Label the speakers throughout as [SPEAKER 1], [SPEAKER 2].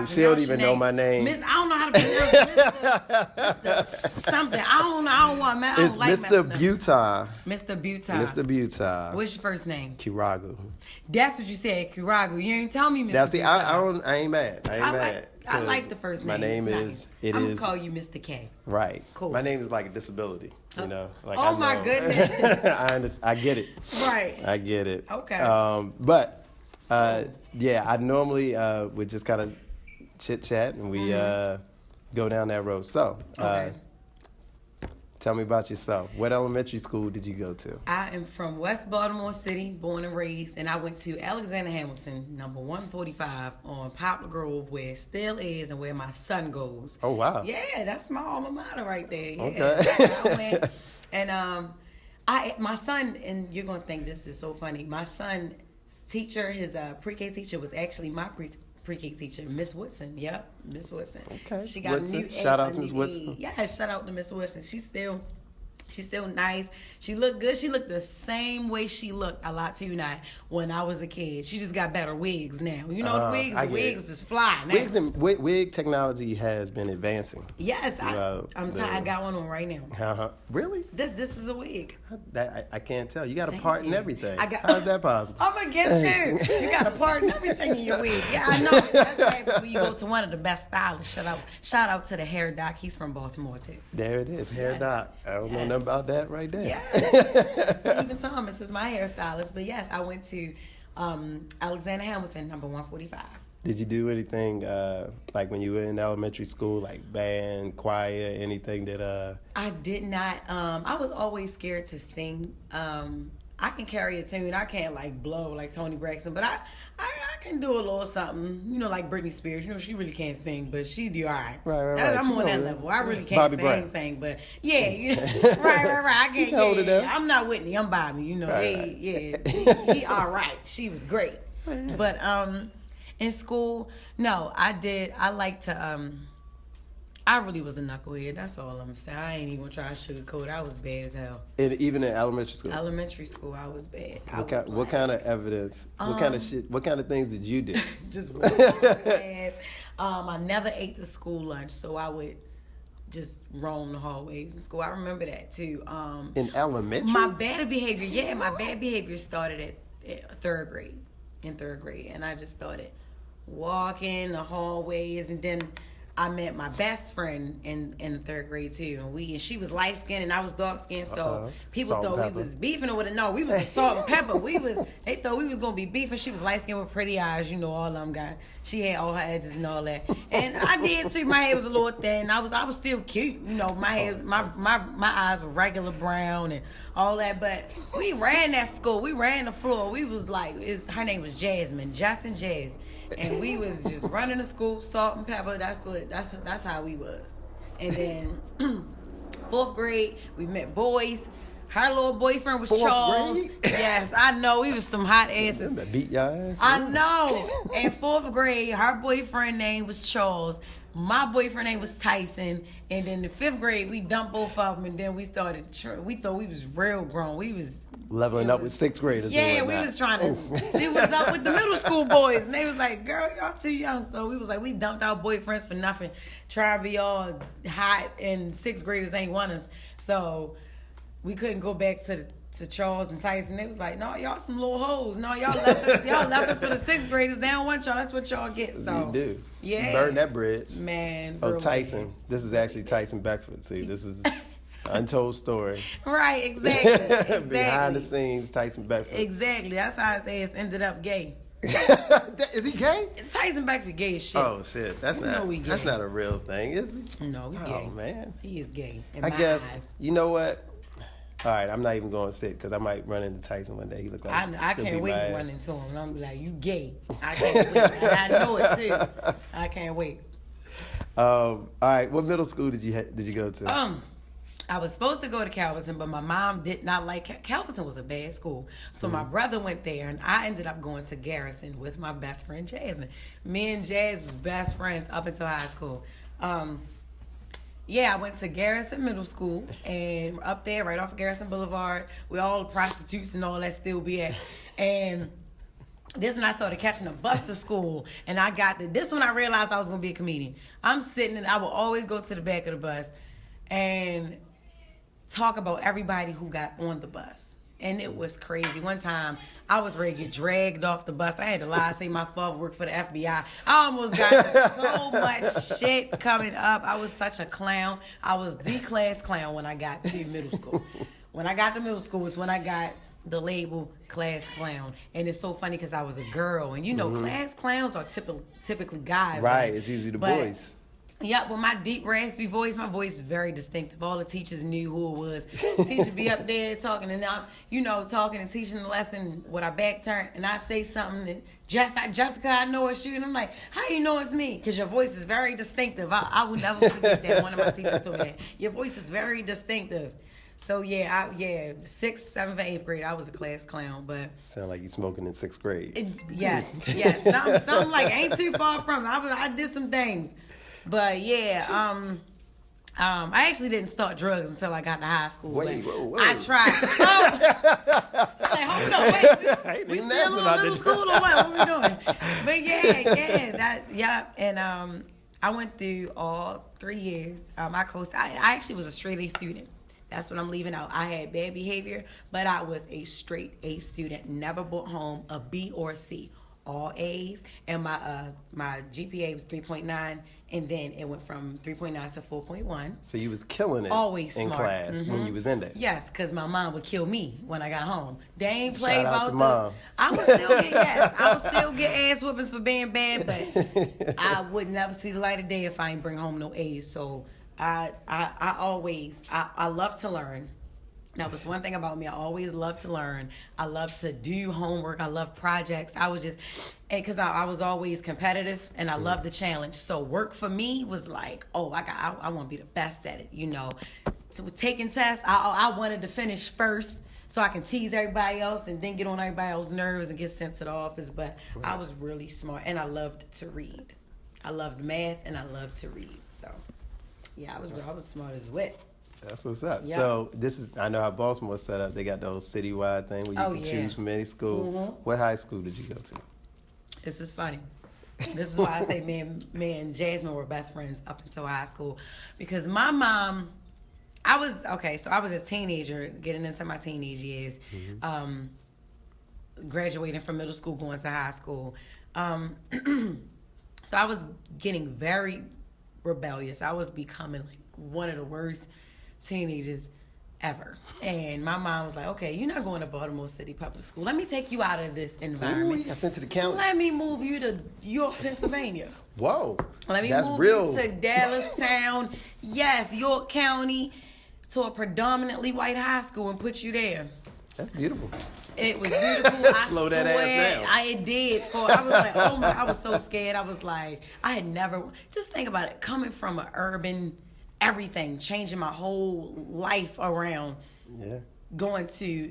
[SPEAKER 1] She don't even know my name.
[SPEAKER 2] I don't know how to pronounce Mr. something. I don't know. I don't want. I don't
[SPEAKER 1] It's
[SPEAKER 2] like
[SPEAKER 1] Mr. Beauttah.
[SPEAKER 2] Mr. Beauttah.
[SPEAKER 1] Mr. Beauttah.
[SPEAKER 2] What's your first name?
[SPEAKER 1] Kiragu.
[SPEAKER 2] That's what you said, Kiragu. You ain't tell me Mr.
[SPEAKER 1] Now, see,
[SPEAKER 2] Beauttah.
[SPEAKER 1] I ain't mad. I ain't mad.
[SPEAKER 2] I like the first name.
[SPEAKER 1] My name
[SPEAKER 2] it's nice. I'm gonna call you Mr. K.
[SPEAKER 1] Right.
[SPEAKER 2] Cool.
[SPEAKER 1] My name is like a disability. You know. Like,
[SPEAKER 2] oh my goodness.
[SPEAKER 1] I get it.
[SPEAKER 2] Right.
[SPEAKER 1] I get it.
[SPEAKER 2] Okay.
[SPEAKER 1] But yeah, I normally would just kind of chit chat and we go down that road. So, tell me about yourself. What elementary school did you go to?
[SPEAKER 2] I am from West Baltimore City, born and raised, and I went to Alexander Hamilton, number 145 on Poplar Grove, where it still is and where my son goes.
[SPEAKER 1] Oh, wow.
[SPEAKER 2] Yeah, that's my alma mater right there. Yeah.
[SPEAKER 1] Okay.
[SPEAKER 2] I went, and my son, and you're going to think this is so funny, my son's teacher, his pre-K teacher, was actually my pre-K teacher, Miss Woodson. Yep, Miss Woodson.
[SPEAKER 1] Okay.
[SPEAKER 2] She got
[SPEAKER 1] Woodson.
[SPEAKER 2] a new
[SPEAKER 1] Shout out to Miss Woodson.
[SPEAKER 2] Yeah, shout out to Miss Woodson. She's still nice. She looked good. She looked the same way she looked, I lied to you not, when I was a kid. She just got better wigs now. You know, the wigs is fly now.
[SPEAKER 1] Wig technology has been advancing.
[SPEAKER 2] Yes, I got one on right now.
[SPEAKER 1] Really?
[SPEAKER 2] This is a wig.
[SPEAKER 1] I can't tell. You got a part in everything. How is that possible?
[SPEAKER 2] I'm gonna get you. You got a part in everything in your wig. Yeah, I know. So that's what happens when you go to one of the best stylists. Shout out to the hair doc. He's from Baltimore too.
[SPEAKER 1] There it is, hair doc. I don't know nothing about that right there.
[SPEAKER 2] Yes. Stephen Thomas is my hairstylist. But yes, I went to Alexander Hamilton, number 145.
[SPEAKER 1] Did you do anything like when you were in elementary school, like band, choir, anything that?
[SPEAKER 2] I did not. I was always scared to sing. I can carry a tune. I can't like blow like Tony Braxton, but I can do a little something. You know, like Britney Spears. You know, she really can't sing, but she do all right.
[SPEAKER 1] Right.
[SPEAKER 2] I'm on that level. I really can't sing, but yeah, right. I can't. Yeah. I'm not Whitney. I'm Bobby. You know, he all right. She was great, but in school, no, I like to I really was a knucklehead. That's all I'm saying. I ain't even gonna try to sugarcoat. I was bad as hell.
[SPEAKER 1] Even in elementary school?
[SPEAKER 2] Elementary school, I was bad.
[SPEAKER 1] What kind of evidence? What kind of shit? What kind of things did you do?
[SPEAKER 2] Just ass. I never ate the school lunch, so I would just roam the hallways in school. I remember that too.
[SPEAKER 1] In elementary?
[SPEAKER 2] My bad behavior started at third grade. In third grade, and I just started walking the hallways, and then I met my best friend in third grade too, and she was light skinned and I was dark skinned, so people thought we was beefing or whatever. No, we was a salt and pepper. They thought we was gonna be beefing. She was light skinned with pretty eyes, you know, all of them got. She had all her edges and all that, and I did too. My hair was a little thin. I was still cute, you know. My hair, my eyes were regular brown and all that. But we ran that school. We ran the floor. We was like, her name was Jasmine, Jess and Jazz. And we was just running the school, salt and pepper. That's how we was. And then fourth grade, we met boys. Her little boyfriend was Charles.
[SPEAKER 1] Grade?
[SPEAKER 2] Yes, I know. We was some hot asses.
[SPEAKER 1] That beat your ass.
[SPEAKER 2] I know. In fourth grade, her boyfriend name was Charles. My boyfriend name was Tyson. And then in fifth grade, we dumped both of them. And then we started. We thought we was real grown. We was
[SPEAKER 1] leveling up with sixth graders.
[SPEAKER 2] Yeah, we was trying to see what's up with the middle school boys. And they was like, girl, y'all too young. So we was like, we dumped our boyfriends for nothing. Try to be all hot, and sixth graders ain't want us. So we couldn't go back to Charles and Tyson. They was like, no, y'all some little hoes. No, y'all left us for the sixth graders. They don't want y'all. That's what y'all get. So
[SPEAKER 1] you do.
[SPEAKER 2] Yeah.
[SPEAKER 1] You burn that bridge.
[SPEAKER 2] Man.
[SPEAKER 1] Oh, Tyson. This is actually Tyson Beckford. See, this is untold story.
[SPEAKER 2] Right, exactly.
[SPEAKER 1] Behind the scenes, Tyson Beckford.
[SPEAKER 2] Exactly. That's how his ass ended up gay.
[SPEAKER 1] Is he gay?
[SPEAKER 2] Tyson Beckford gay as shit.
[SPEAKER 1] Oh shit, that's not a real thing, is he?
[SPEAKER 2] No, he's gay.
[SPEAKER 1] Oh man,
[SPEAKER 2] he is gay.
[SPEAKER 1] I guess eyes. You know what? All right, I'm not even going to sit because I might run into Tyson one day. He look like
[SPEAKER 2] I can't wait to run into him. And I'm be like, you gay? I can't wait. And I know it too. I can't wait.
[SPEAKER 1] All right, what middle school did you go to?
[SPEAKER 2] I was supposed to go to Calverton, but my mom did not like Calverton. Was a bad school, so my brother went there, and I ended up going to Garrison with my best friend Jasmine. Me and Jazz was best friends up until high school. Yeah, I went to Garrison Middle School, and up there, right off of Garrison Boulevard, where all the prostitutes and all that still be at. And This when I started catching a bus to school, and I got this when I realized I was gonna be a comedian. I'm sitting, and I will always go to the back of the bus and talk about everybody who got on the bus. And it was crazy. One time, I was ready to get dragged off the bus. I had to lie, say my father worked for the FBI. I almost got so much shit coming up. I was such a clown. I was the class clown when I got to middle school. When I got to middle school was when I got the label class clown. And it's so funny because I was a girl. And you know, class clowns are typically guys.
[SPEAKER 1] Right, it's usually the boys.
[SPEAKER 2] Yeah, with my deep, raspy voice, my voice is very distinctive. All the teachers knew who it was. The teacher be up there talking, and I'm, talking and teaching the lesson with our back turned, and I say something, and Jessica, I know it's you. And I'm like, how do you know it's me? Because your voice is very distinctive. I will never forget that. One of my teachers told me that. Your voice is very distinctive. So, 6th, 7th, and 8th grade, I was a class clown, but...
[SPEAKER 1] Sound like you smoking in 6th grade.
[SPEAKER 2] Yes. Something like ain't too far from it. I did some things. But, I actually didn't start drugs until I got to high school.
[SPEAKER 1] Wait.
[SPEAKER 2] I tried. Hold on, we still in middle school or what? What we doing? But, and I went through all 3 years. I actually was a straight A student. That's what I'm leaving out. I had bad behavior, but I was a straight A student. Never brought home a B or a C. All A's. And my GPA was 3.9, and then it went from 3.9 to 4.1.
[SPEAKER 1] So you was killing it
[SPEAKER 2] always
[SPEAKER 1] in
[SPEAKER 2] smart.
[SPEAKER 1] class when you was in there.
[SPEAKER 2] Yes, because my mom would kill me when I got home. They ain't play
[SPEAKER 1] Shout out
[SPEAKER 2] about
[SPEAKER 1] to Mom.
[SPEAKER 2] I would still get I would still get ass whoopings for being bad, but I would never see the light of day if I ain't bring home no A's. So I love to learn. That was one thing about me. I always loved to learn. I love to do homework. I love projects. I was just, because I was always competitive, and I love the challenge. So work for me was like, I want to be the best at it, So taking tests, I wanted to finish first so I can tease everybody else and then get on everybody else's nerves and get sent to the office. But I was really smart, and I loved to read. I loved math, and I loved to read. So, I was smart as wit.
[SPEAKER 1] That's what's up.
[SPEAKER 2] Yeah.
[SPEAKER 1] So I know how Baltimore's set up. They got the whole citywide thing where you can choose from any school.
[SPEAKER 2] Mm-hmm.
[SPEAKER 1] What high school did you go to?
[SPEAKER 2] This is funny. This is why I say me and Jasmine were best friends up until high school. Because my mom, I was a teenager, getting into my teenage years, graduating from middle school, going to high school. So I was getting very rebellious. I was becoming like one of the worst teenagers ever. And my mom was like, okay, you're not going to Baltimore City Public School. Let me take you out of this environment.
[SPEAKER 1] Ooh, you got sent to the county.
[SPEAKER 2] Let me move you to York, Pennsylvania.
[SPEAKER 1] Whoa.
[SPEAKER 2] Let me
[SPEAKER 1] That's
[SPEAKER 2] move
[SPEAKER 1] real.
[SPEAKER 2] you to Dallas Town. Yes, York County, to a predominantly white high school and put you there.
[SPEAKER 1] That's beautiful.
[SPEAKER 2] It was beautiful. I
[SPEAKER 1] Slow that
[SPEAKER 2] swear,
[SPEAKER 1] ass down.
[SPEAKER 2] I did. I was like, oh my, I was so scared. I was like, I had never, just think about it, coming from an urban everything, changing my whole life around, going to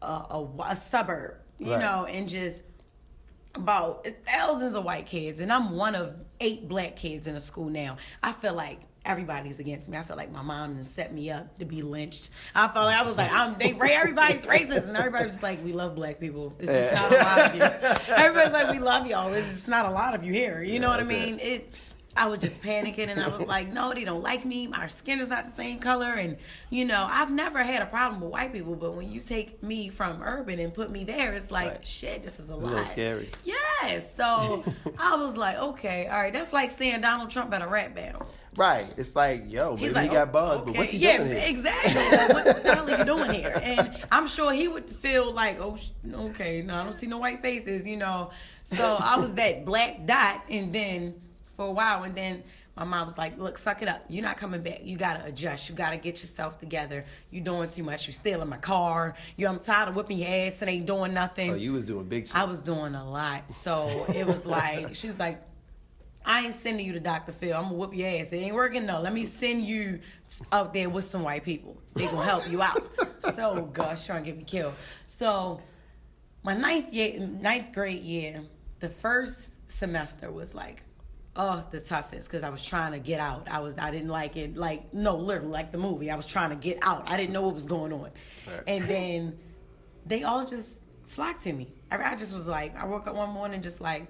[SPEAKER 2] a suburb, you know, and just about thousands of white kids, and I'm one of 8 black kids in a school now. I feel like everybody's against me. I feel like my mom has set me up to be lynched. I was like, everybody's racist, and everybody's just like, we love black people. It's just not a lot of you. Everybody's like, we love y'all. It's just not a lot of you here. You know what I mean? I was just panicking, and I was like, no, they don't like me. My skin is not the same color. And, I've never had a problem with white people, but when you take me from urban and put me there, it's like, shit, this is a lot.
[SPEAKER 1] A little scary.
[SPEAKER 2] Yes. So I was like, okay, all right. That's like saying Donald Trump at a rap battle.
[SPEAKER 1] Right. It's like, maybe he got buzz, but what's he doing here?
[SPEAKER 2] Exactly. Well, what the hell are you doing here? And I'm sure he would feel like, okay, no, I don't see no white faces, So I was that black dot, and then for a while, and then my mom was like, look, suck it up. You're not coming back. You got to adjust. You got to get yourself together. You're doing too much. You're stealing my car. I'm tired of whipping your ass and ain't doing nothing.
[SPEAKER 1] Oh, you was doing big shit.
[SPEAKER 2] I was doing a lot. So it was like, she was like, I ain't sending you to Dr. Phil. I'm going to whoop your ass. It ain't working, no. Let me send you out there with some white people. They going to help you out. So, gosh, trying to get me killed. So my ninth grade year, the first semester was like, the toughest, because I was trying to get out. I didn't like it, literally like the movie. I was trying to get out. I didn't know what was going on. Right. And then they all just flocked to me. I just was like, I woke up one morning just like,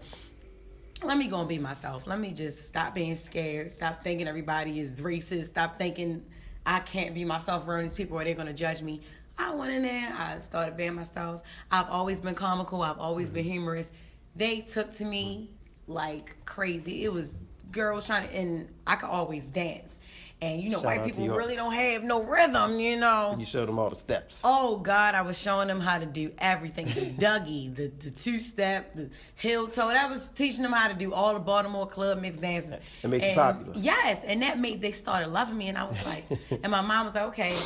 [SPEAKER 2] let me go and be myself. Let me just stop being scared. Stop thinking everybody is racist. Stop thinking I can't be myself around these people or they're going to judge me. I went in there. I started being myself. I've always been comical. I've always been humorous. They took to me like crazy. It was girls trying to, and I could always dance. And, you know, white people really don't have no rhythm, you know.
[SPEAKER 1] So you showed them all the steps.
[SPEAKER 2] Oh, God, I was showing them how to do everything. The Dougie, the two-step, the heel toe. That was teaching them how to do all the Baltimore club mixed dances.
[SPEAKER 1] It makes you popular.
[SPEAKER 2] Yes, and that made, they started loving me. And I was like, and my mom was like, okay,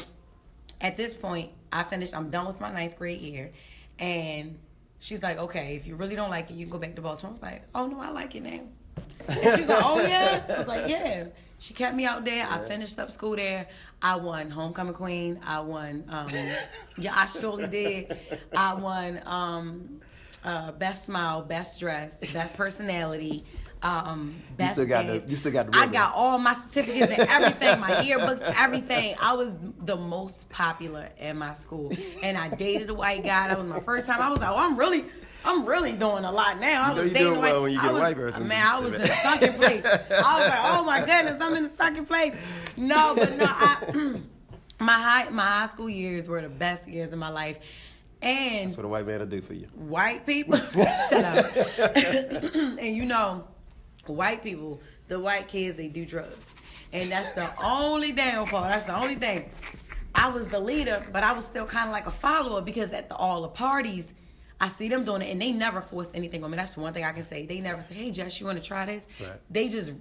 [SPEAKER 2] at this point, I'm done with my 9th grade year. And she's like, okay, if you really don't like it, you can go back to Baltimore. I was like, oh, no, I like it now. And she was like, oh, yeah? I was like, yeah. She kept me out there. I finished up school there. I won Homecoming Queen. I won, yeah, I surely did. I won Best Smile, Best Dress, Best Personality, Best Dance.
[SPEAKER 1] You still got the
[SPEAKER 2] I got all my certificates and everything, my yearbooks, everything. I was the most popular in my school. And I dated a white guy. That was my first time. I was like, oh, I'm really doing a lot now. I was dating
[SPEAKER 1] well when you get a white person.
[SPEAKER 2] Man, I was in a second place. I was like, oh my goodness, I'm in the second place. No, but no, my high school years were the best years of my life. And
[SPEAKER 1] that's what a white man will do for you.
[SPEAKER 2] White people, shut up. And you know, white people, the white kids, they do drugs. And that's the only downfall. That's the only thing. I was the leader, but I was still kind of like a follower because at all the parties, I see them doing it, and they never force anything on me. That's one thing I can say. They never say, hey, Jess, you want to try this? Right.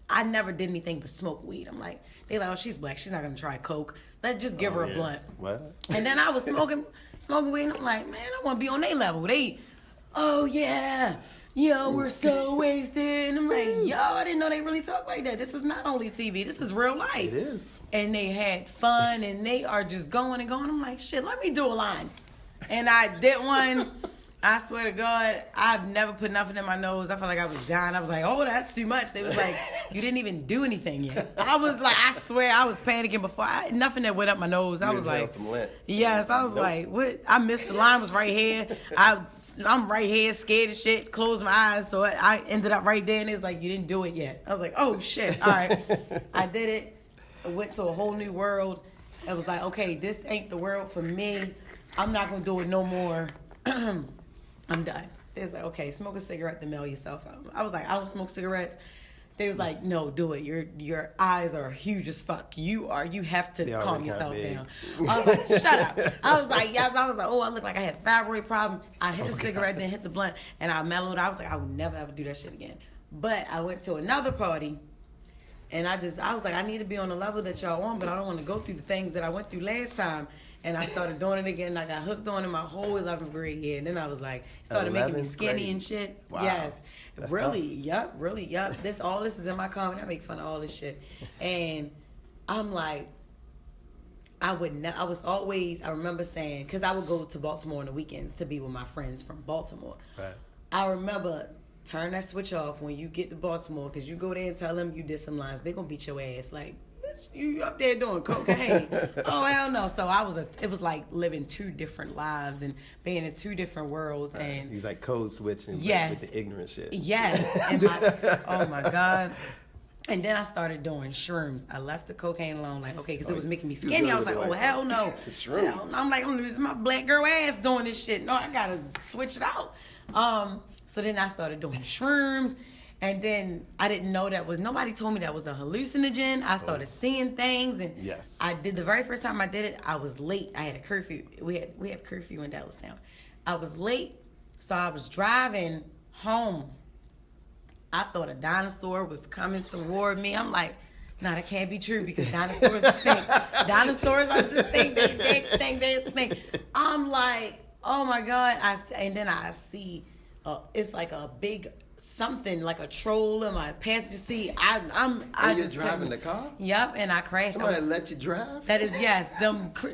[SPEAKER 2] I never did anything but smoke weed. I'm like, they like, oh, she's black. She's not going to try coke. Let's just give her a blunt.
[SPEAKER 1] What?
[SPEAKER 2] And then I was smoking weed, and I'm like, man, I want to be on their level. They, oh, yeah. Yo, we're so wasted. And I'm like, yo, I didn't know they really talk like that. This is not only TV. This is real life.
[SPEAKER 1] It is.
[SPEAKER 2] And they had fun, and they are just going and going. I'm like, shit, let me do a line. And I did one. I swear to God, I've never put nothing in my nose. I felt like I was dying. I was like, oh, that's too much. They was like, you didn't even do anything yet. I was like, I swear, I was panicking before. Nothing that went up my nose. I was like, yes, I was like, what? I missed the line, was right here. I'm right here, scared as shit, closed my eyes. So I ended up right there, and it was like, you didn't do it yet. I was like, oh, shit. All right. I did it. I went to a whole new world. It was like, okay, this ain't the world for me. I'm not going to do it no more. I'm done. They was like, okay, smoke a cigarette to mail yourself out. I was like, I don't smoke cigarettes. They was like, no, do it. Your eyes are huge as fuck. You have to calm yourself down. I was like, shut up. I was like, yes. I was like, oh, I look like I had a thyroid problem. I hit the cigarette, then hit the blunt, and I mellowed. I was like, I would never ever do that shit again. But I went to another party, and I was like, I need to be on the level that y'all on, but I don't want to go through the things that I went through last time. And I started doing it again. I got hooked on it my whole 11th grade year. And then I was like, started making me skinny grade. And shit. Wow. Yes. That's really, tough. Yup. All this is in my comment. I make fun of all this shit. And I'm like, I remember saying, because I would go to Baltimore on the weekends to be with my friends from Baltimore. Right. I remember, turn that switch off when you get to Baltimore, because you go there and tell them you did some lines. They're going to beat your ass. Like, you up there doing cocaine. Oh, hell no. So it was like living two different lives and being in two different worlds. And
[SPEAKER 1] he's like code switching with the ignorant shit.
[SPEAKER 2] Yes. And oh my God. And then I started doing shrooms. I left the cocaine alone, like, okay, because it was making me skinny. I was like, oh, hell no.
[SPEAKER 1] Shrooms.
[SPEAKER 2] I'm like, I'm losing my black girl ass doing this shit. No, I got to switch it out. So then I started doing shrooms. And then I didn't know nobody told me that was a hallucinogen. I started seeing things, and
[SPEAKER 1] yes.
[SPEAKER 2] I did the very first time I did it, I was late. I had a curfew. We have curfew in Dallastown. I was late, so I was driving home. I thought a dinosaur was coming toward me. I'm like, nah, that can't be true because dinosaurs stink. Dinosaurs are distinct. They stink. I'm like, oh my God. And then I see, it's like a big something like a troll in my passenger seat. I
[SPEAKER 1] you're
[SPEAKER 2] just
[SPEAKER 1] driving the car?
[SPEAKER 2] Yep, and I crashed.
[SPEAKER 1] Somebody let you drive?
[SPEAKER 2] That is, yes.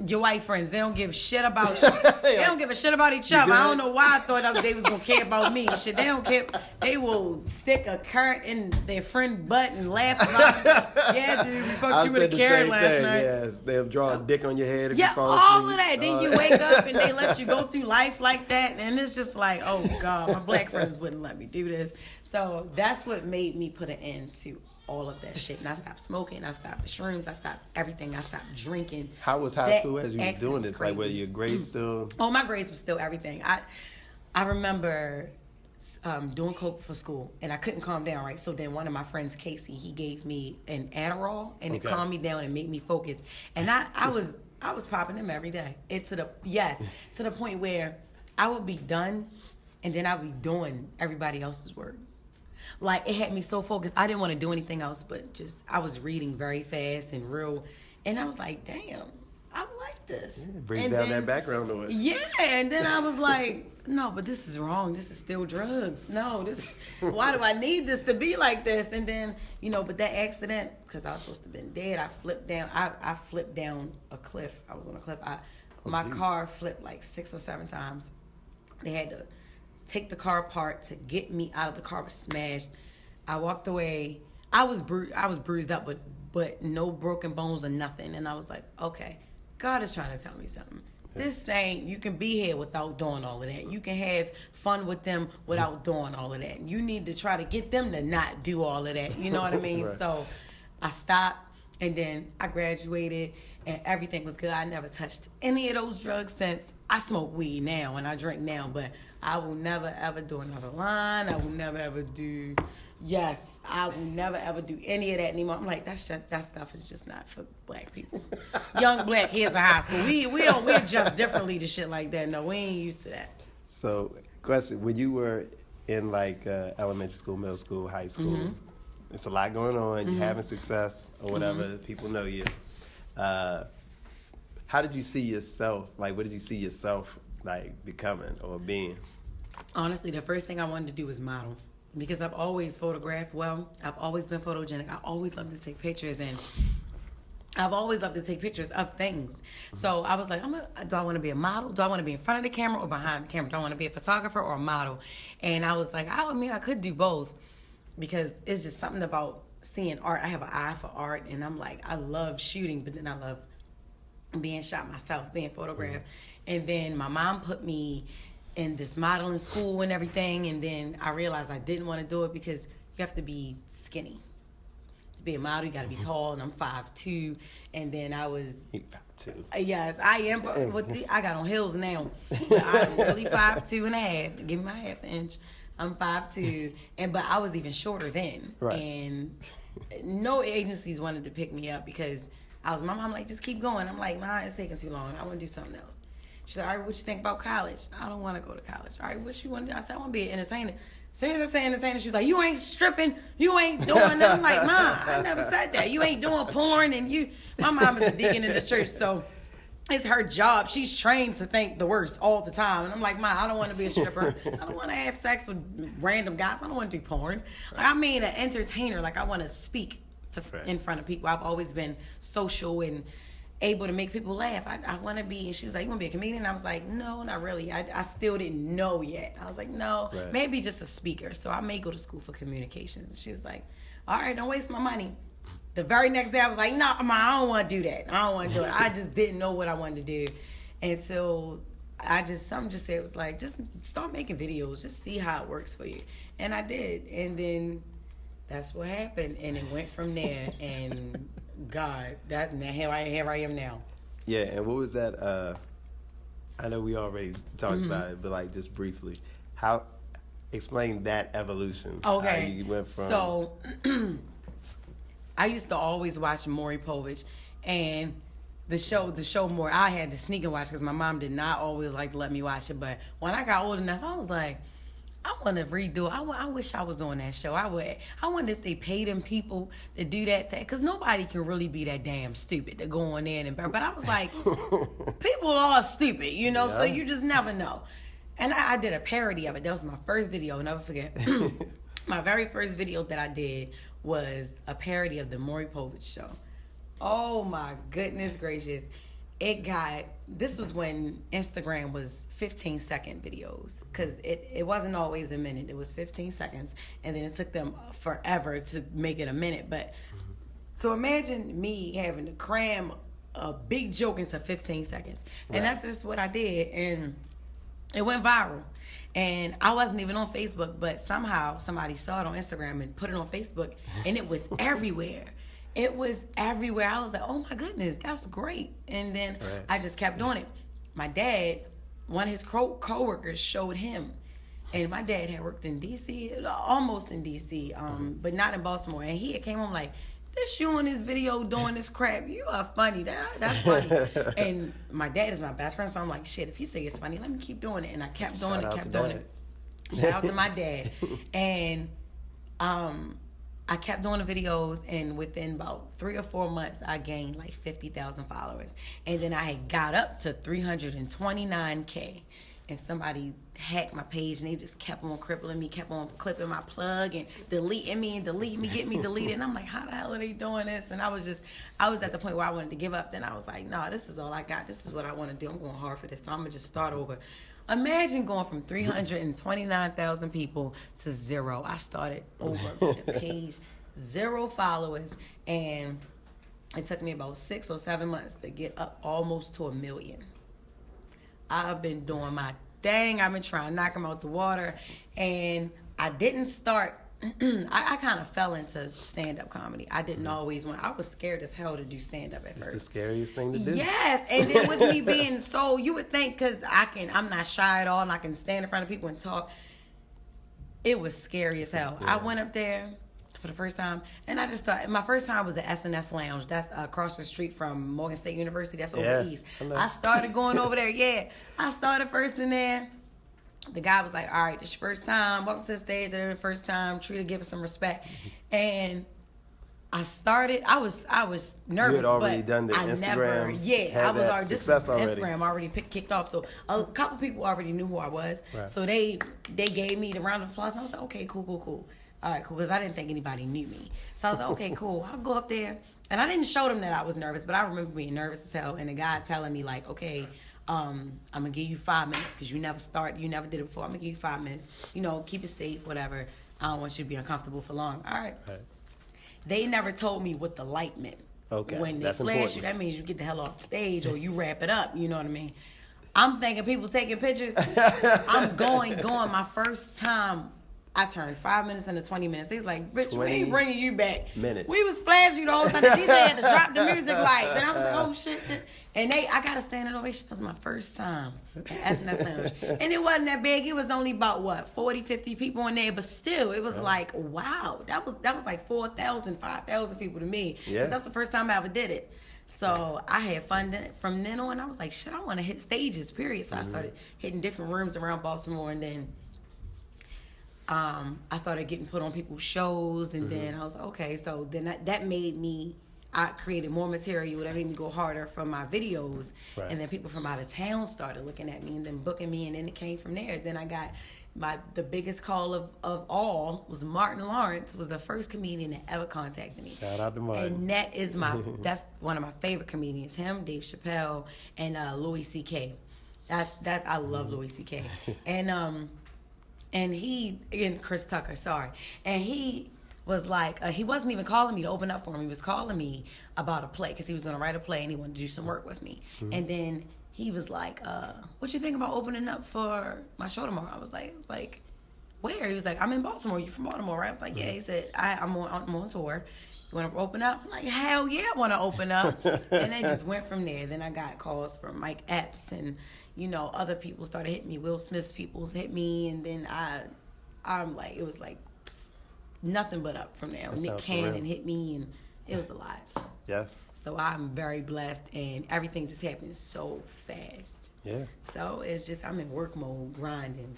[SPEAKER 2] Your white friends, they don't give shit about they don't give a shit about each other. I don't know why I thought they was gonna care about me. Shit, they don't care. They will stick a carrot in their friend butt and laugh about it. Yeah, dude, we fucked you with a carrot last night.
[SPEAKER 1] Yes, they'll draw a dick on your head if you fall
[SPEAKER 2] all
[SPEAKER 1] asleep.
[SPEAKER 2] of that. Then you wake up and they let you go through life like that, and it's just like, oh God, my black friends wouldn't let me do this. So that's what made me put an end to all of that shit. And I stopped smoking. I stopped the shrooms. I stopped everything. I stopped drinking.
[SPEAKER 1] How was high school as you were doing this? Like, were your grades still?
[SPEAKER 2] Oh, my grades were still everything. I remember doing coke for school, and I couldn't calm down, right? So then one of my friends, Casey, he gave me an Adderall, and it calmed me down and made me focus. And I was popping them every day. To the point where I would be done, and then I would be doing everybody else's work. Like, it had me so focused. I didn't want to do anything else, but just, I was reading very fast and real. And I was like, damn, I like this.
[SPEAKER 1] Yeah, brings down that background noise.
[SPEAKER 2] Yeah, and then I was like, no, but this is wrong. This is still drugs. No, why do I need this to be like this? And then, but that accident, because I was supposed to have been dead, I flipped down. I flipped down a cliff. I was on a cliff. My car flipped like 6 or 7 times. They had to take the car apart to get me out of the car. Was smashed. I walked away. I was bruised up, but no broken bones or nothing. And I was like, okay, God is trying to tell me something. This ain't, you can be here without doing all of that. You can have fun with them without doing all of that. You need to try to get them to not do all of that. You know what I mean? Right. So I stopped, and then I graduated, and everything was good. I never touched any of those drugs since. I smoke weed now and I drink now, but I will never ever do another line. I will never ever do, I will never ever do any of that anymore. I'm like, that stuff is just not for black people. Young black kids in high school. We adjust differently to shit like that. No, we ain't used to that.
[SPEAKER 1] So, question, when you were in like elementary school, middle school, high school, it's a lot going on, you're having success or whatever, people know you. How did you see yourself? Like, what did you see yourself like becoming or being?
[SPEAKER 2] Honestly, the first thing I wanted to do was model, because I've always photographed well. I've always been photogenic. I always loved to take pictures, and I've always loved to take pictures of things. So I was like, do I want to be a model? Do I want to be in front of the camera or behind the camera? Do I want to be a photographer or a model? And I was like, I could do both, because it's just something about seeing art. I have an eye for art, and I'm like, I love shooting, but then I love being shot myself, being photographed. And then my mom put me in this modeling school and everything, and then I realized I didn't want to do it because you have to be skinny. To be a model, you got to be tall, and I'm 5'2", and then I was...
[SPEAKER 1] 5'2".
[SPEAKER 2] Yes, I am. I got on heels now. But I'm really 5'2" and a half. Give me my half inch. I'm 5'2", but I was even shorter then.
[SPEAKER 1] Right.
[SPEAKER 2] And no agencies wanted to pick me up because my mom like, just keep going. I'm like, nah, it's taking too long. I want to do something else. She said, all right, what you think about college? I don't want to go to college. All right, what you want to do? I said, I want to be an entertainer. As soon as I say entertainer, she was like, you ain't stripping. You ain't doing that. I'm like, Mom, I never said that. You ain't doing porn. And my mom is a deacon in the church, so it's her job. She's trained to think the worst all the time. And I'm like, Mom, I don't want to be a stripper. I don't want to have sex with random guys. I don't want to do porn. Like, I mean, an entertainer. Like, I want to speak in front of people. I've always been social and able to make people laugh. I want to be. And she was like, you want to be a comedian? I was like, no, not really. I still didn't know yet. I was like, no, maybe just a speaker. So I may go to school for communications. And she was like, all right, don't waste my money. The very next day, I was like, no, Mom, I don't want to do that. I don't want to do it. I just didn't know what I wanted to do. And so something just said, it was like, just start making videos. Just see how it works for you. And I did. And then that's what happened. And it went from there. And God, here I am now.
[SPEAKER 1] Yeah, and what was that? I know we already talked about it, but like just briefly, explain that evolution.
[SPEAKER 2] Okay,
[SPEAKER 1] how you went from...
[SPEAKER 2] So I used to always watch Maury Povich, and the show more. I had to sneak and watch because my mom did not always like to let me watch it. But when I got old enough, I was like, I want to redo it. I wish I was on that show. I wonder if they paid them people to do that, because nobody can really be that damn stupid to go on there but I was like, people are stupid, so you just never know. And I did a parody of it. That was my first video, I'll never forget. My very first video that I did was a parody of the Maury Povich show. Oh my goodness gracious. This was when Instagram was 15-second videos, because it wasn't always a minute. It was 15 seconds, and then it took them forever to make it a minute. But so imagine me having to cram a big joke into 15 seconds. And that's just what I did, and it went viral. And I wasn't even on Facebook, but somehow somebody saw it on Instagram and put it on Facebook, and it was everywhere. It was everywhere. I was like, oh my goodness, that's great. And then I just kept doing it. My dad, one of his co-workers showed him. And my dad had worked in D.C., almost in D.C., but not in Baltimore. And he had came home like, this you on this video doing this crap. You are funny. That's funny. And my dad is my best friend, so I'm like, shit, if he say it's funny, let me keep doing it. And I kept doing it. Shout out to my dad. And I kept doing the videos, and within about 3 or 4 months, I gained like 50,000 followers. And then I had got up to 329K. And somebody hacked my page, and they just kept on crippling me, kept on clipping my plug and deleting me, get me deleted. And I'm like, how the hell are they doing this? And I was at the point where I wanted to give up. Then I was like, no, this is all I got. This is what I want to do. I'm going hard for this, so I'm going to just start over. Imagine going from 329,000 people to 0. I started over with the page, 0 followers, and it took me about 6 or 7 months to get up almost to 1 million. I've been doing my thing. I've been trying to knock them out the water, and I didn't start. I kind of fell into stand-up comedy. I didn't always want. I was scared as hell to do stand-up at first.
[SPEAKER 1] It's the scariest thing to do.
[SPEAKER 2] Yes, and then with me being so, you would think, because I'm not shy at all, and I can stand in front of people and talk. It was scary as hell. Yeah. I went up there for the first time, and I just thought, my first time was the S&S Lounge. That's across the street from Morgan State University. That's over east. I started going over there. Yeah, I started first in there. The guy was like, all right, this is your first time. Welcome to the stage. This is your first time. Treat her, give her some respect. And I started. I was nervous.
[SPEAKER 1] You had already done the Instagram.
[SPEAKER 2] I was already. Instagram already kicked off. So a couple people already knew who I was. Right. So they gave me the round of applause. And I was like, okay, cool. All right, cool, because I didn't think anybody knew me. So I was like, okay, cool. I'll go up there. And I didn't show them that I was nervous, but I remember being nervous as hell. And the guy telling me, like, okay, I'm going to give you 5 minutes because you never did it before. I'm going to give you 5 minutes. Keep it safe, whatever. I don't want you to be uncomfortable for long. All right. They never told me what the light meant.
[SPEAKER 1] Okay,
[SPEAKER 2] when they
[SPEAKER 1] that's
[SPEAKER 2] flash
[SPEAKER 1] important.
[SPEAKER 2] you, that means you get the hell off the stage or you wrap it up. You know what I mean? I'm thinking people taking pictures. I'm going. My first time, I turned 5 minutes into 20 minutes. They was like, bitch, we ain't bringing you back.
[SPEAKER 1] Minutes.
[SPEAKER 2] We was flashing you the whole time. The DJ had to drop the music like. Then I was like, oh shit. And I got a standing ovation. That was my first time at S&S Lounge. And it wasn't that big. It was only about 40, 50 people in there. But still, it was like, wow. That was like 4,000, 5,000 people to me. Yeah. That's the first time I ever did it. So I had fun from then on. I was like, shit, I want to hit stages, period. So I started hitting different rooms around Baltimore, and then I started getting put on people's shows, and then I was like, okay. So then that made me, I created more material that made me go harder from my videos. Right. And then people from out of town started looking at me and then booking me, and then it came from there. Then I got the biggest call of all was Martin Lawrence was the first comedian that ever contacted me.
[SPEAKER 1] Shout out to Martin.
[SPEAKER 2] And that is that's one of my favorite comedians. Him, Dave Chappelle, and Louis C.K. I love Louis C.K. And he, again, Chris Tucker, sorry. And he was like, he wasn't even calling me to open up for him. He was calling me about a play because he was going to write a play and he wanted to do some work with me. And then he was like, what you think about opening up for my show tomorrow? I was like, where? He was like, I'm in Baltimore. You from Baltimore, right? I was like, yeah. He said, I'm on tour. You want to open up? I'm like, hell yeah, I want to open up. And it just went from there. Then I got calls from Mike Epps and, other people started hitting me. Will Smith's people hit me. And then I'm like, it was like nothing but up from there. Nick Cannon hit me, and it was a lot.
[SPEAKER 1] Yes.
[SPEAKER 2] So I'm very blessed, and everything just happened so fast.
[SPEAKER 1] Yeah.
[SPEAKER 2] So it's just, I'm in work mode, grinding.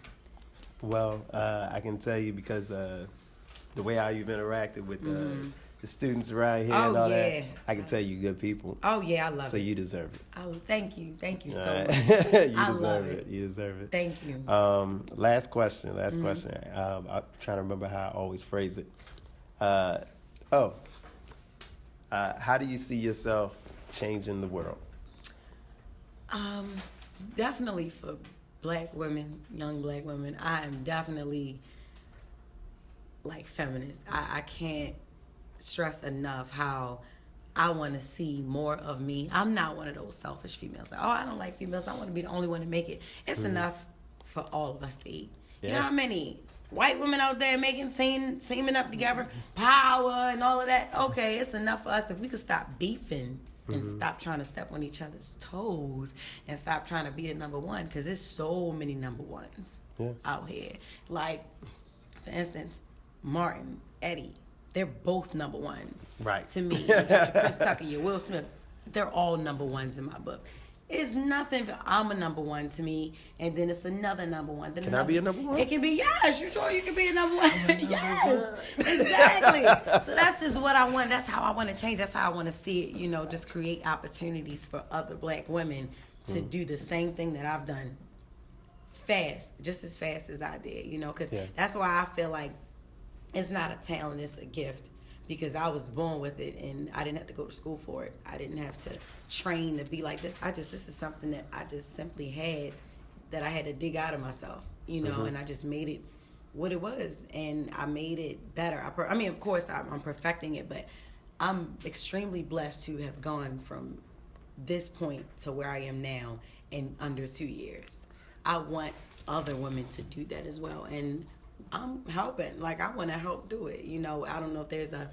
[SPEAKER 1] Well, I can tell you because the way how you've interacted with the the students around here and all that. I can tell you good people.
[SPEAKER 2] Oh yeah, I love it.
[SPEAKER 1] So you deserve it.
[SPEAKER 2] Thank you so
[SPEAKER 1] right.
[SPEAKER 2] much.
[SPEAKER 1] You deserve it. You deserve it.
[SPEAKER 2] Thank you.
[SPEAKER 1] Last question. I'm trying to remember how I always phrase it. How do you see yourself changing the world?
[SPEAKER 2] Definitely for black women, young black women. I am definitely like feminist. I can't stress enough how I want to see more of me. I'm not one of those selfish females. Like, I don't like females. I want to be the only one to make it. It's enough for all of us to eat. Yeah. You know how many white women out there teaming up together, power and all of that? Okay, it's enough for us. If we could stop beefing and stop trying to step on each other's toes and stop trying to be the number one, because there's so many number ones out here. Like, for instance, Martin, Eddie, they're both number one.
[SPEAKER 1] Right.
[SPEAKER 2] To me. Your Chris Tucker, your Will Smith, they're all number ones in my book. It's nothing. I'm a number one to me, and then it's another number one. Then
[SPEAKER 1] I be a number one?
[SPEAKER 2] It can be, yes. You sure you can be a number one? Yes, exactly. So that's just what I want. That's how I want to change. That's how I want to see it. You know, just create opportunities for other black women to do the same thing that I've done, just as fast as I did. You know, because that's why I feel like it's not a talent; it's a gift. Because I was born with it, and I didn't have to go to school for it. I didn't have to train to be like this. This is something that I just simply had, that I had to dig out of myself, you know, and I just made it what it was, and I made it better. I mean, of course, I'm perfecting it, but I'm extremely blessed to have gone from this point to where I am now in under 2 years. I want other women to do that as well, and I'm helping. Like, I want to help do it. You know, I don't know if there's a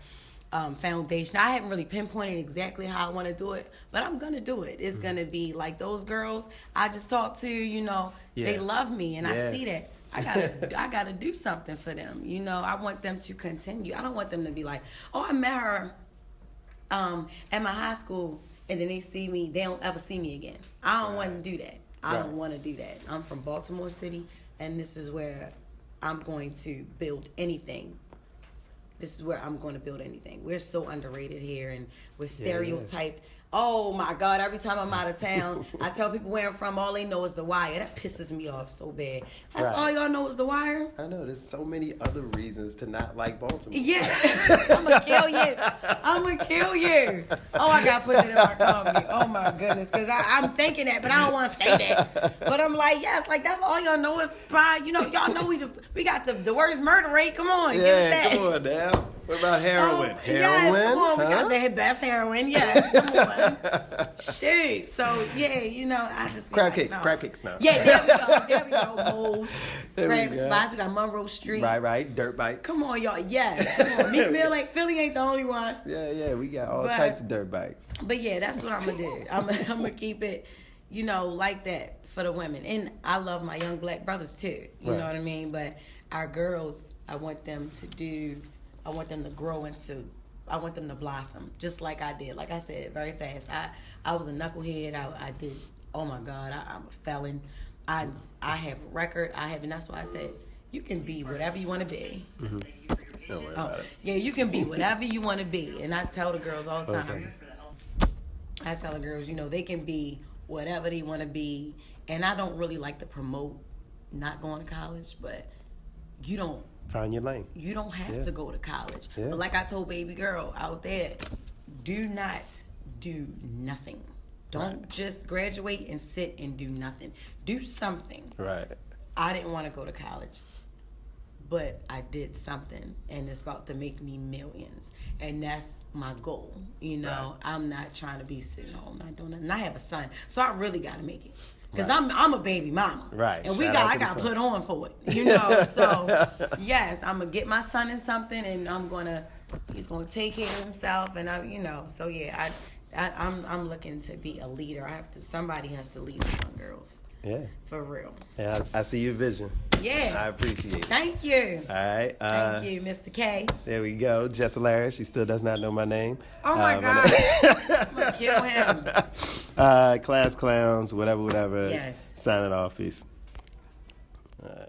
[SPEAKER 2] foundation. I haven't really pinpointed exactly how I want to do it, but I'm going to do it. It's going to be like those girls I just talked to, you know, they love me, and I see that. I gotta do something for them. You know, I want them to continue. I don't want them to be like, oh, I met her at my high school, and then they see me, they don't ever see me again. I don't want to do that. I don't want to do that. I'm from Baltimore City, and this is where I'm going to build anything. This is where I'm going to build anything. We're so underrated here, and we're stereotyped. Oh my God, every time I'm out of town, I tell people where I'm from, all they know is The Wire. That pisses me off so bad. That's all y'all know is The Wire?
[SPEAKER 1] I know, there's so many other reasons to not like Baltimore.
[SPEAKER 2] Yeah, I'm going to kill you. I'm going to kill you. Oh, I got to put that in my comedy. Oh my goodness, because I'm thinking that, but I don't want to say that. But I'm like, yes, like that's all y'all know is pride. You know, y'all know we got the worst murder rate. Come on, give us that.
[SPEAKER 1] Come on now. What about heroin? Heroin?
[SPEAKER 2] Yes, come on. We got the best heroin. Yes, come on. Shoot. So, yeah, you know, I just...
[SPEAKER 1] Crab cakes now.
[SPEAKER 2] Yeah, there we go. Moles, crab spots. We got Monroe Street.
[SPEAKER 1] Right. Dirt bikes.
[SPEAKER 2] Come on, y'all. Yes. Come on. Meek Mill, like, Philly ain't the only one.
[SPEAKER 1] Yeah. We got all types of dirt bikes.
[SPEAKER 2] But, yeah, that's what I'm going to do. I'm going to keep it, you know, like that for the women. And I love my young black brothers, too. You know what I mean? But our girls, I want them to grow into, I want them to blossom, just like I did. Like I said, very fast. I was a knucklehead. I did, oh my God, I'm a felon. I have a record. And that's why I said, you can be whatever you want to be.
[SPEAKER 1] Don't worry about it.
[SPEAKER 2] Yeah, you can be whatever you want to be. And I tell the girls all the time. I tell the girls, you know, they can be whatever they want to be. And I don't really like to promote not going to college, but you don't.
[SPEAKER 1] Find your lane.
[SPEAKER 2] You don't have to go to college. Yeah. But like I told baby girl out there, do not do nothing. Don't just graduate and sit and do nothing. Do something.
[SPEAKER 1] Right.
[SPEAKER 2] I didn't want to go to college, but I did something, and it's about to make me millions. And that's my goal. You know, I'm not trying to be sitting home not doing nothing. I have a son, so I really got to make it. Because I'm a baby mama.
[SPEAKER 1] Right.
[SPEAKER 2] And I got to put on for it. You know, so yes, I'm going to get my son in something, and he's going to take care of himself. And so yeah, I'm looking to be a leader. Somebody has to lead the young girls.
[SPEAKER 1] Yeah.
[SPEAKER 2] For real.
[SPEAKER 1] Yeah, I see your vision.
[SPEAKER 2] Yeah.
[SPEAKER 1] I appreciate it.
[SPEAKER 2] Thank you.
[SPEAKER 1] All right.
[SPEAKER 2] Thank you, Mr. K.
[SPEAKER 1] There we go. Jesshilarious. She still does not know my name.
[SPEAKER 2] Oh, my God. I'm going to kill him.
[SPEAKER 1] Class Clowns, whatever.
[SPEAKER 2] Yes.
[SPEAKER 1] Signing off. Peace. All right.